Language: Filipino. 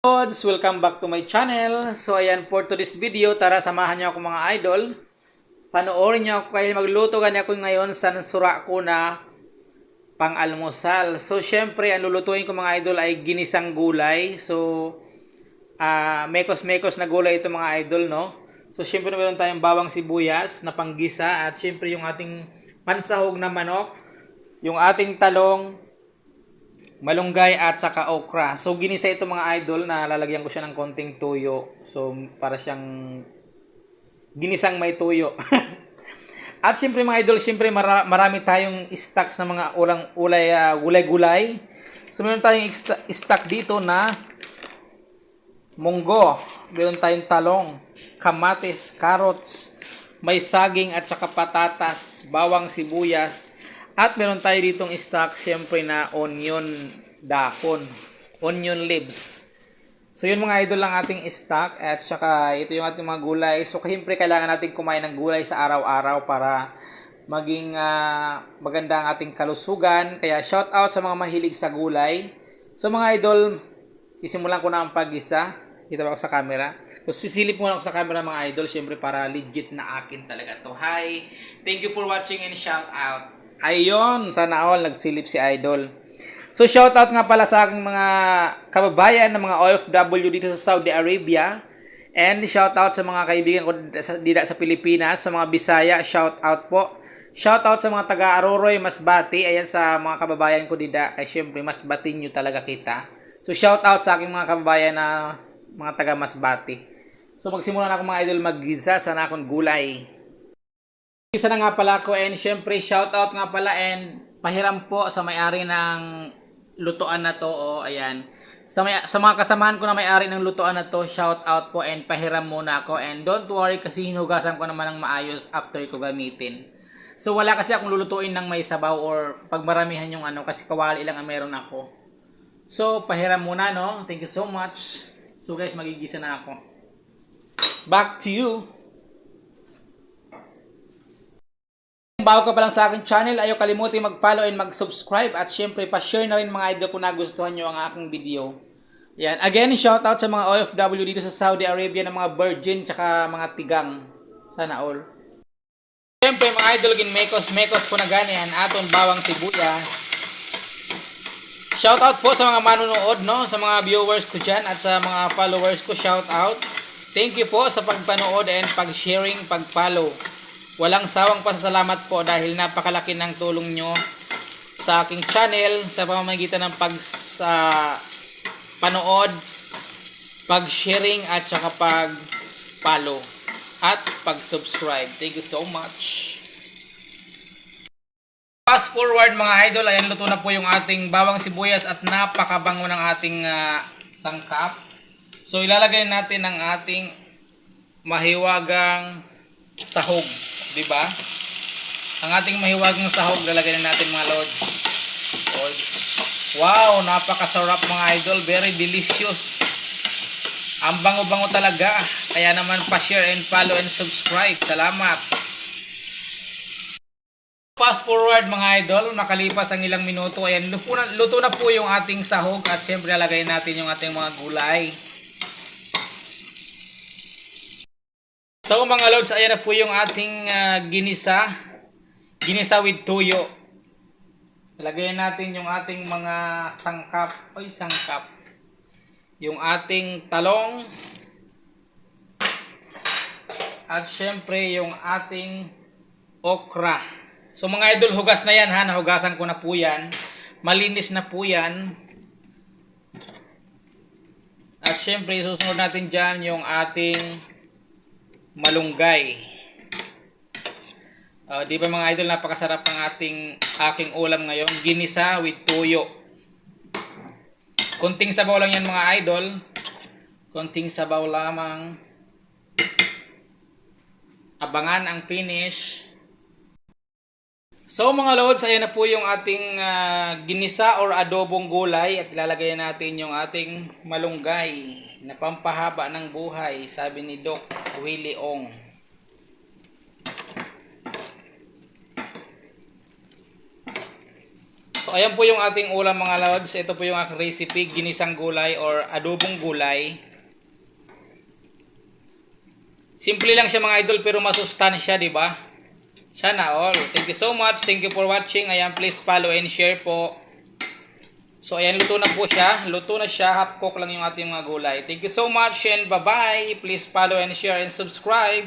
Lods, welcome back to my channel. So ayan, for today's video, tara samahan niyo ako mga idol. Panoorin niyo ako kayo magluto gani ako ngayon sa sura ko na pang-almusal. So syempre, ang lulutuin ko mga idol ay ginisang gulay. So mekos-mekos na gulay ito mga idol, no? So syempre meron tayong bawang sibuyas na panggisa at syempre yung ating pansahog na manok, yung ating talong, malunggay at saka okra. So ginisa ito mga idol na lalagyan ko siya ng konting tuyo. So para siyang ginisang may tuyo. At siyempre mga idol, siyempre marami tayong stocks na mga gulay-gulay. So meron tayong stock dito na munggo, meron tayong talong, kamatis, carrots, may saging at saka patatas, bawang sibuyas. At meron tayo ditong stock siyempre na onion dahon, onion leaves. So yun mga idol lang ating stock at saka ito yung ating mga gulay. So siyempre kailangan natin kumain ng gulay sa araw-araw para maging maganda ang ating kalusugan. Kaya shout out sa mga mahilig sa gulay. So mga idol, sisimulan ko na ang paggisa. Kita ba ako sa camera? So sisilip muna ako sa camera mga idol siyempre para legit na akin talaga to. Hi! Thank you for watching and shout out. Ayun, sana all nagsilip si Idol. So shoutout nga pala sa aking mga kababayan na mga OFW dito sa Saudi Arabia. And shoutout sa mga kaibigan ko dito sa Pilipinas, sa mga Bisaya, shoutout po. Shoutout sa mga taga Aroroy, Masbati, ayan sa mga kababayan ko dito. Kaya syempre Masbati nyo talaga kita. So shoutout sa aking mga kababayan na mga taga Masbati. So magsimula na ako mga idol maggisa sana akong gulay. Isa na nga pala ko and syempre shoutout nga pala and pahiram po sa may-ari ng lutuan na to. Ayan. Sa mga kasamahan ko na may-ari ng lutuan na to, shoutout po and pahiram muna ako. And don't worry kasi hinugasan ko naman ng maayos after ko gamitin. So wala kasi akong lulutuin ng may sabaw or pagmaramihan yung kasi kawali lang ang meron ako. So pahiram muna, no? Thank you so much. So guys, magigisa na ako. Back to you. Bago ka pa lang sa aking channel, ayaw kalimutin mag-follow and mag-subscribe at syempre pa-share na rin mga idol kung nagustuhan nyo ang aking video. Yan. Again, shoutout sa mga OFW dito sa Saudi Arabia ng mga virgin tsaka mga tigang. Sana all. Syempre mga idol, mekos po na gani ang aton bawang sibuyas. Shoutout po sa mga manunood, no? Sa mga viewers ko dyan at sa mga followers ko, shoutout. Thank you po sa pagpanood and pag-sharing, pag-follow. Walang sawang pasasalamat po dahil napakalaki ng tulong nyo sa aking channel sa pamamagitan ng panood, pag-sharing at saka pag-follow at pag-subscribe. Thank you so much. Fast forward mga idol, ayan luto na po yung ating bawang sibuyas at napakabango ng ating sangkap. So ilalagay natin ang ating mahiwagang sahog. Diba? Ang ating mahiwagang sahog lalagyan natin mga lords. Wow, napakasarap mga idol, very delicious. Ang bango-bango talaga. Kaya naman pa-share and follow and subscribe. Salamat. Fast forward mga idol, nakalipas ang ilang minuto. Ayan, luto na po yung ating sahog at syempre lalagay natin yung ating mga gulay. So mga lods, ayan na po yung ating ginisa with tuyo. Lagyan natin yung ating mga sangkap, yung ating talong at syempre yung ating okra. So mga idol, hugas na yan ha, nahugasan ko na po yan, malinis na po yan. At syempre susunod natin dyan yung ating malunggay. Di ba mga idol, napakasarap ng aking ulam ngayon, ginisa with tuyo. Konting sabaw lang yan mga idol, konting sabaw lamang. Abangan ang finish. So mga lods, ayan na po yung ating ginisa or adobong gulay at ilalagay natin yung ating malunggay na pampahaba ng buhay, sabi ni Doc Willie Ong. So So ayan po yung ating ulam mga lods. Ito po yung aking recipe, ginisang gulay or adobong gulay. Simple lang siya mga idol pero masustansya, di ba? Sana all. Thank you so much. Thank you for watching. Ayan, please follow and share po. So ayan, luto na po siya. Luto na siya. Half cook lang yung ating mga gulay. Thank you so much and bye-bye. Please follow and share and subscribe.